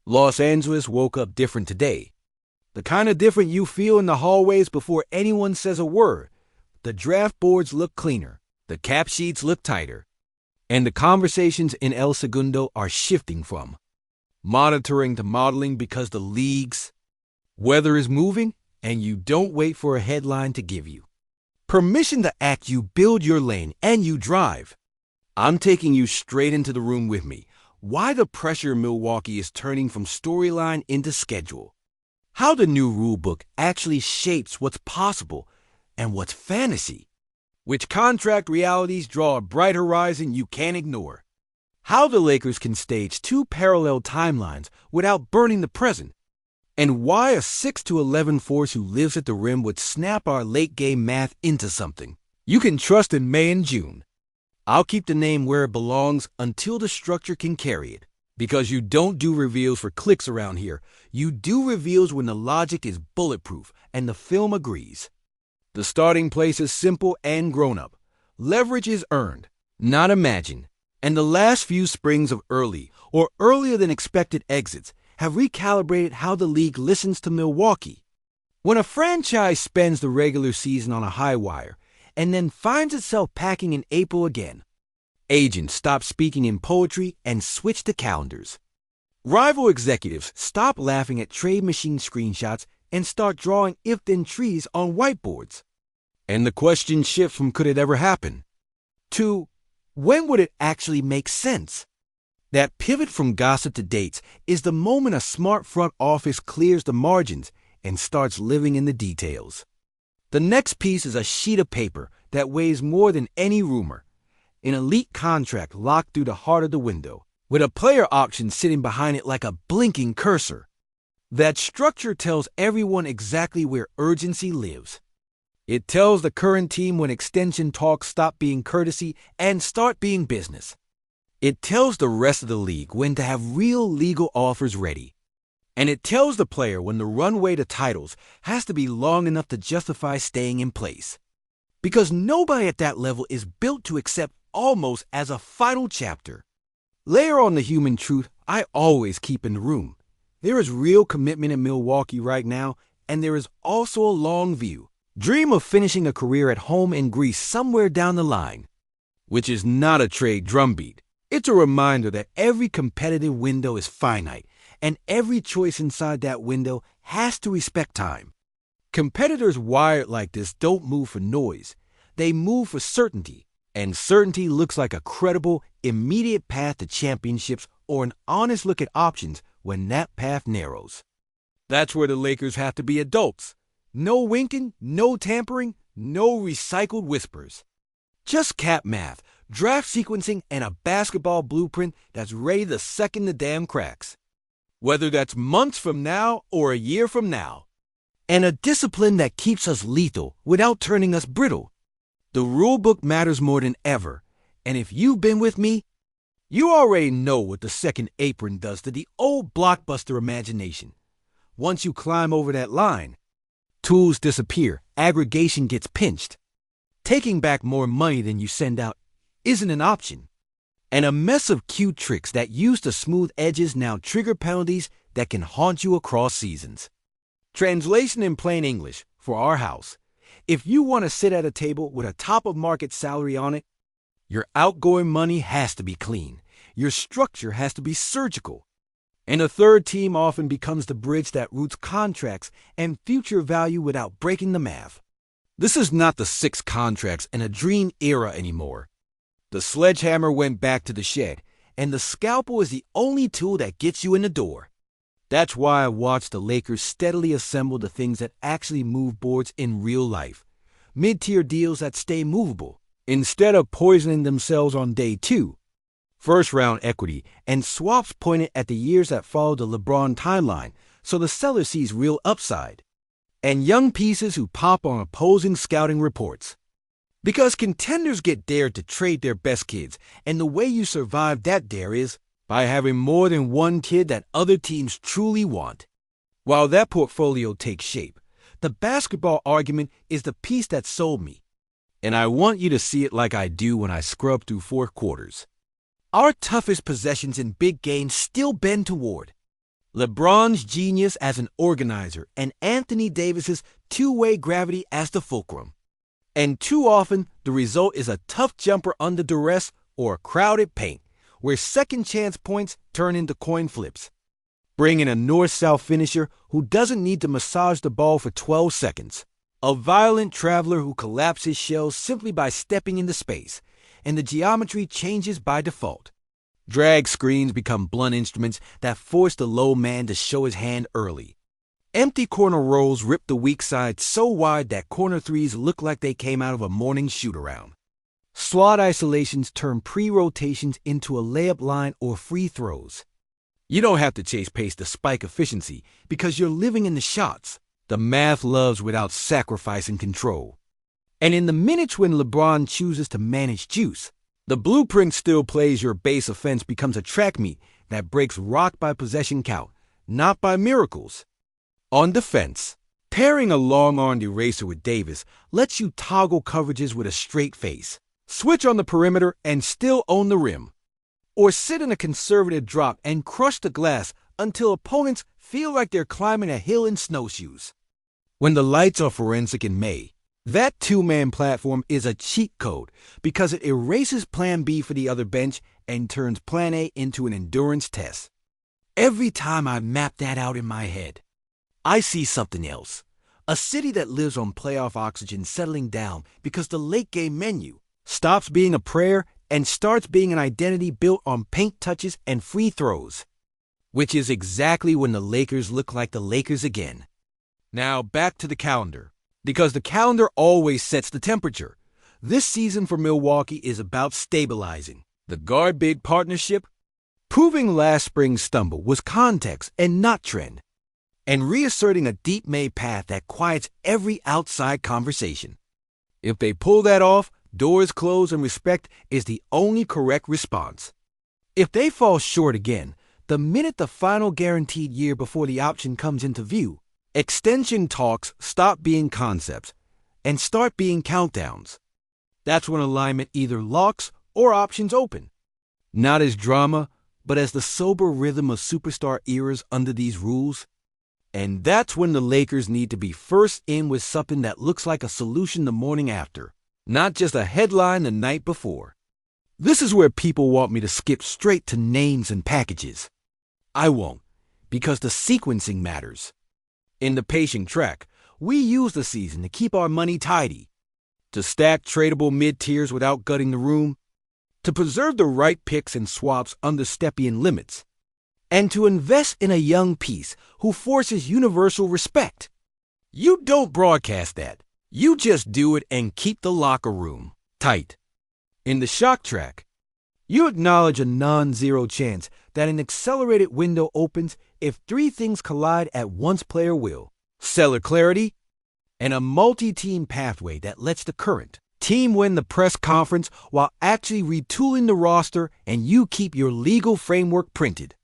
Los Angeles woke up different today. The kind of different you feel in the hallways before anyone says a word. The draft boards look cleaner, the cap sheets look tighter, and the conversations in El Segundo are shifting from monitoring to modeling because the league's weather is moving and you don't wait for a headline to give you permission to act. You build your lane and you drive. I'm taking you straight into the room with me. Why the pressure in Milwaukee is turning from storyline into schedule. How the new rulebook actually shapes what's possible and what's fantasy. Which contract realities draw a bright horizon you can't ignore. How the Lakers can stage two parallel timelines without burning the present. And why a 6'11" force who lives at the rim would snap our late-game math into something you can trust in May and June. I'll keep the name where it belongs until the structure can carry it. Because you don't do reveals for clicks around here. You do reveals when the logic is bulletproof and the film agrees. The starting place is simple and grown-up. Leverage is earned, not imagined. And the last few springs of early or earlier than expected exits have recalibrated how the league listens to Milwaukee. When a franchise spends the regular season on a high wire and then finds itself packing in April again, agents stop speaking in poetry and switch to calendars. Rival executives stop laughing at trade machine screenshots and start drawing if-then trees on whiteboards. And the question shifts from could it ever happen to when would it actually make sense? That pivot from gossip to dates is the moment a smart front office clears the margins and starts living in the details. The next piece is a sheet of paper that weighs more than any rumor. An elite contract locked through the heart of the window, with a player auction sitting behind it like a blinking cursor. That structure tells everyone exactly where urgency lives. It tells the current team when extension talks stop being courtesy and start being business. It tells the rest of the league when to have real legal offers ready. And it tells the player when the runway to titles has to be long enough to justify staying in place. Because nobody at that level is built to accept almost as a final chapter. Layer on the human truth I always keep in the room. There is real commitment in Milwaukee right now, and there is also a long view. Dream of finishing a career at home in Greece somewhere down the line. Which is not a trade drumbeat. It's a reminder that every competitive window is finite, and every choice inside that window has to respect time. Competitors wired like this don't move for noise. They move for certainty, and certainty looks like a credible, immediate path to championships or an honest look at options when that path narrows. That's where the Lakers have to be adults. No winking, no tampering, no recycled whispers. Just cap math, draft sequencing, and a basketball blueprint that's ready the second the dam cracks. Whether that's months from now or a year from now. And a discipline that keeps us lethal without turning us brittle. The rulebook matters more than ever, and if you've been with me, you already know what the second apron does to the old blockbuster imagination. Once you climb over that line, tools disappear, aggregation gets pinched. Taking back more money than you send out isn't an option. And a mess of cute tricks that used to smooth edges now trigger penalties that can haunt you across seasons. Translation in plain English for our house. If you want to sit at a table with a top-of-market salary on it, your outgoing money has to be clean. Your structure has to be surgical. And a third team often becomes the bridge that routes contracts and future value without breaking the math. This is not the 6 contracts and a dream era anymore. The sledgehammer went back to the shed, and the scalpel is the only tool that gets you in the door. That's why I watched the Lakers steadily assemble the things that actually move boards in real life. Mid-tier deals that stay movable, instead of poisoning themselves on day 2. First-round equity and swaps pointed at the years that follow the LeBron timeline, so the seller sees real upside. And young pieces who pop on opposing scouting reports. Because contenders get dared to trade their best kids, and the way you survive that dare is by having more than one kid that other teams truly want. While that portfolio takes shape, the basketball argument is the piece that sold me. And I want you to see it like I do when I scrub through 4 quarters. Our toughest possessions in big games still bend toward LeBron's genius as an organizer, and Anthony Davis's two-way gravity as the fulcrum. And too often, the result is a tough jumper under duress or a crowded paint, where second-chance points turn into coin flips. Bring in a north-south finisher who doesn't need to massage the ball for 12 seconds. A violent traveler who collapses shells simply by stepping into space, and the geometry changes by default. Drag screens become blunt instruments that force the low man to show his hand early. Empty corner rolls rip the weak side so wide that corner threes look like they came out of a morning shoot-around. Slot isolations turn pre-rotations into a layup line or free throws. You don't have to chase pace to spike efficiency because you're living in the shots. The math loves without sacrificing control. And in the minutes when LeBron chooses to manage juice, the blueprint still plays your base offense becomes a track meet that breaks rock by possession count, not by miracles. On defense, pairing a long-armed eraser with Davis lets you toggle coverages with a straight face, switch on the perimeter and still own the rim, or sit in a conservative drop and crush the glass until opponents feel like they're climbing a hill in snowshoes. When the lights are forensic in May, that two-man platform is a cheat code because it erases Plan B for the other bench and turns Plan A into an endurance test. Every time I map that out in my head, I see something else. A city that lives on playoff oxygen settling down because the late-game menu stops being a prayer and starts being an identity built on paint touches and free throws. Which is exactly when the Lakers look like the Lakers again. Now back to the calendar. Because the calendar always sets the temperature. This season for Milwaukee is about stabilizing the guard-big partnership, proving last spring's stumble was context and not trend, and reasserting a deep-made path that quiets every outside conversation. If they pull that off, doors closed and respect is the only correct response. If they fall short again, the minute the final guaranteed year before the option comes into view, extension talks stop being concepts and start being countdowns. That's when alignment either locks or options open. Not as drama, but as the sober rhythm of superstar eras under these rules. And that's when the Lakers need to be first in with something that looks like a solution the morning after, not just a headline the night before. This is where people want me to skip straight to names and packages. I won't, because the sequencing matters. In the pacing track, we use the season to keep our money tidy, to stack tradable mid-tiers without gutting the room, to preserve the right picks and swaps under Stepien limits, and to invest in a young piece who forces universal respect. You don't broadcast that. You just do it and keep the locker room tight. In the shock track, you acknowledge a non-zero chance that an accelerated window opens if three things collide at once player will: stellar clarity, and a multi-team pathway that lets the current team win the press conference while actually retooling the roster, and you keep your legal framework printed,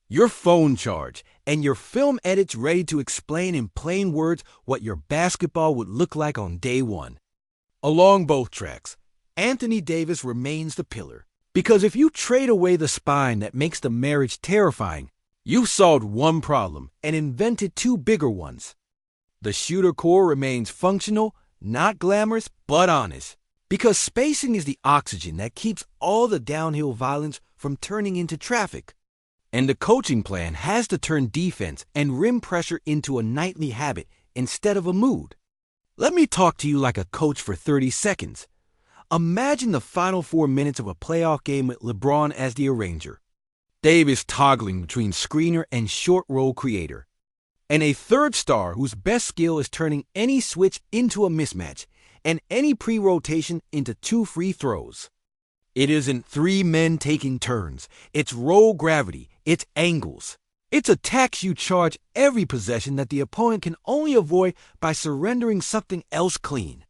your phone charge, and your film edits ready to explain in plain words what your basketball would look like on day one. Along both tracks, Anthony Davis remains the pillar. Because if you trade away the spine that makes the marriage terrifying, you've solved one problem and invented two bigger ones. The shooter core remains functional, not glamorous, but honest. Because spacing is the oxygen that keeps all the downhill violence from turning into traffic. And the coaching plan has to turn defense and rim pressure into a nightly habit instead of a mood. Let me talk to you like a coach for 30 seconds. Imagine the final 4 minutes of a playoff game with LeBron as the arranger, Davis toggling between screener and short roll creator, and a third star whose best skill is turning any switch into a mismatch and any pre-rotation into 2 free throws. It isn't 3 men taking turns. It's roll gravity. It's angles. It's a tax you charge every possession that the opponent can only avoid by surrendering something else clean.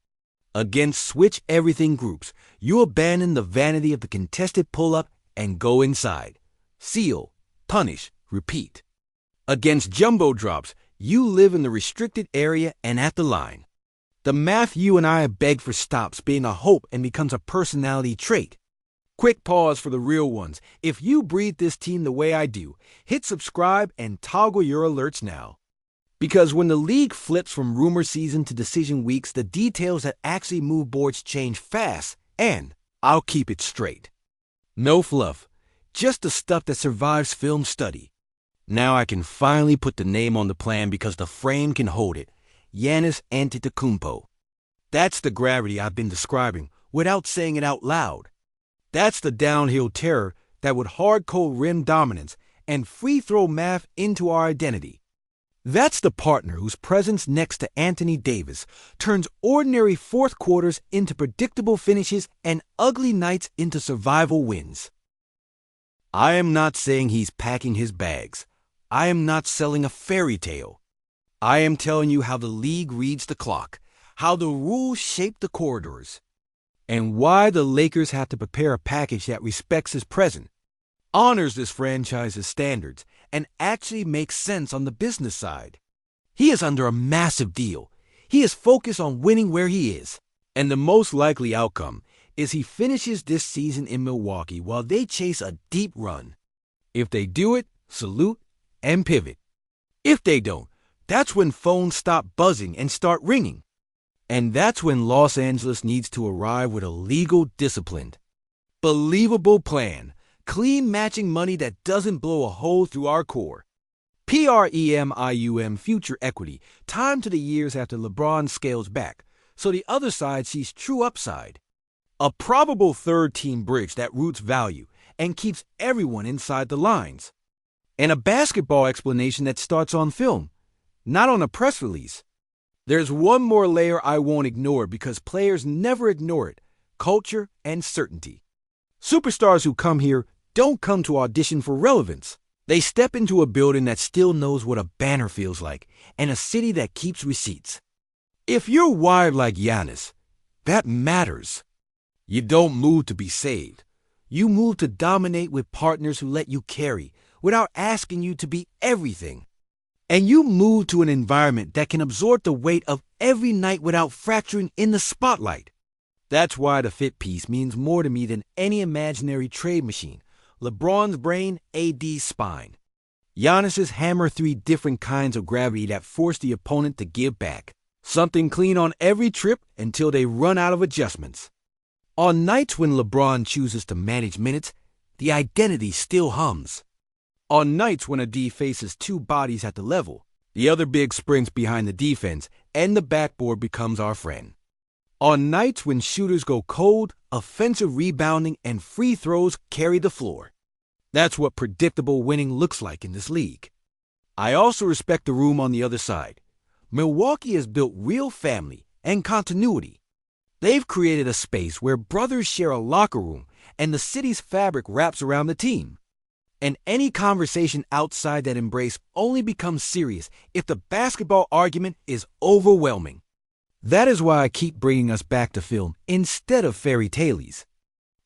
Against switch everything groups, you abandon the vanity of the contested pull-up and go inside. Seal, punish, repeat. Against jumbo drops, you live in the restricted area and at the line. The math you and I have begged for stops being a hope and becomes a personality trait. Quick pause for the real ones. If you breathe this team the way I do, hit subscribe and toggle your alerts now. Because when the league flips from rumor season to decision weeks, the details that actually move boards change fast, and I'll keep it straight. No fluff, just the stuff that survives film study. Now I can finally put the name on the plan because the frame can hold it. Giannis Antetokounmpo. That's the gravity I've been describing without saying it out loud. That's the downhill terror that would hardcore rim dominance and free throw math into our identity. That's the partner whose presence next to Anthony Davis turns ordinary fourth quarters into predictable finishes and ugly nights into survival wins. I am not saying he's packing his bags. I am not selling a fairy tale. I am telling you how the league reads the clock, how the rules shape the corridors, and why the Lakers have to prepare a package that respects his present, honors this franchise's standards, and actually makes sense on the business side. He is under a massive deal. He is focused on winning where he is. And the most likely outcome is he finishes this season in Milwaukee while they chase a deep run. If they do it, salute and pivot. If they don't, that's when phones stop buzzing and start ringing. And that's when Los Angeles needs to arrive with a legal, disciplined, believable plan. Clean matching money that doesn't blow a hole through our core. PREMIUM future equity, time to the years after LeBron scales back, so the other side sees true upside. A probable third-team bridge that roots value and keeps everyone inside the lines. And a basketball explanation that starts on film, not on a press release. There's one more layer I won't ignore because players never ignore it: culture and certainty. Superstars who come here don't come to audition for relevance. They step into a building that still knows what a banner feels like and a city that keeps receipts. If you're wired like Giannis, that matters. You don't move to be saved. You move to dominate with partners who let you carry without asking you to be everything. And you move to an environment that can absorb the weight of every night without fracturing in the spotlight. That's why the fit piece means more to me than any imaginary trade machine. LeBron's brain, AD's spine. Giannis's hammer 3 different kinds of gravity that force the opponent to give back. Something clean on every trip until they run out of adjustments. On nights when LeBron chooses to manage minutes, the identity still hums. On nights when a D faces 2 bodies at the level, the other big sprints behind the defense and the backboard becomes our friend. On nights when shooters go cold, offensive rebounding and free throws carry the floor. That's what predictable winning looks like in this league. I also respect the room on the other side. Milwaukee has built real family and continuity. They've created a space where brothers share a locker room and the city's fabric wraps around the team. And any conversation outside that embrace only becomes serious if the basketball argument is overwhelming. That is why I keep bringing us back to film instead of fairy tales.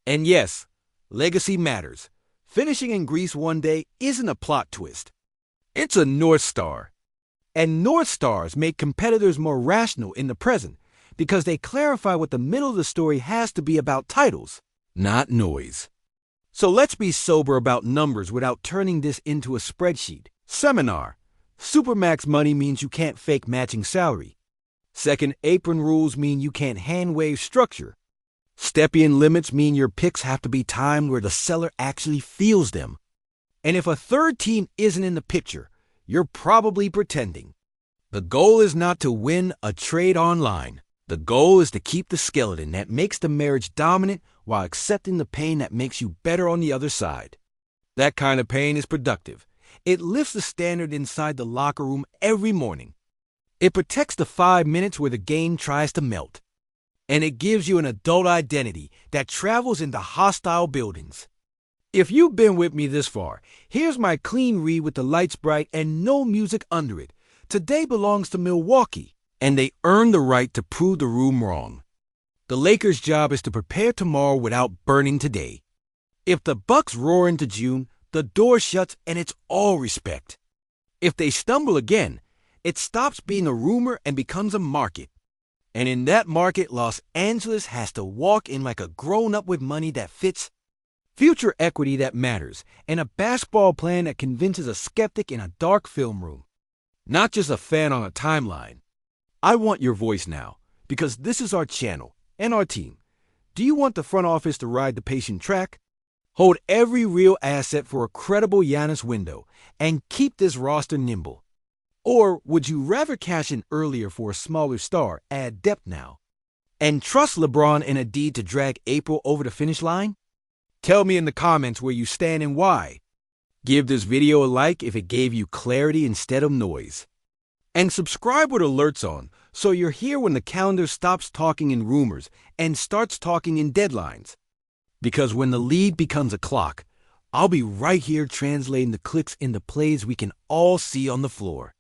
And yes, legacy matters. Finishing in Greece one day isn't a plot twist. It's a North Star. And North Stars make competitors more rational in the present because they clarify what the middle of the story has to be about: titles, not noise. So let's be sober about numbers without turning this into a spreadsheet. Seminar. Supermax money means you can't fake matching salary. Second apron rules mean you can't hand-wave structure. Step-in limits mean your picks have to be timed where the seller actually feels them. And if a third team isn't in the picture, you're probably pretending. The goal is not to win a trade online. The goal is to keep the skeleton that makes the marriage dominant while accepting the pain that makes you better on the other side. That kind of pain is productive. It lifts the standard inside the locker room every morning. It protects the 5 minutes where the game tries to melt. And it gives you an adult identity that travels into hostile buildings. If you've been with me this far, here's my clean read with the lights bright and no music under it. Today belongs to Milwaukee, and they earned the right to prove the room wrong. The Lakers' job is to prepare tomorrow without burning today. If the Bucks roar into June, the door shuts and it's all respect. If they stumble again, it stops being a rumor and becomes a market. And in that market, Los Angeles has to walk in like a grown-up with money that fits future equity that matters, and a basketball plan that convinces a skeptic in a dark film room, not just a fan on a timeline. I want your voice now, because this is our channel and our team. Do you want the front office to ride the patient track? Hold every real asset for a credible Giannis window and keep this roster nimble. Or would you rather cash in earlier for a smaller star, add depth now, and trust LeBron and Adi to drag April over the finish line? Tell me in the comments where you stand and why. Give this video a like if it gave you clarity instead of noise. And subscribe with alerts on so you're here when the calendar stops talking in rumors and starts talking in deadlines. Because when the lead becomes a clock, I'll be right here translating the clicks into plays we can all see on the floor.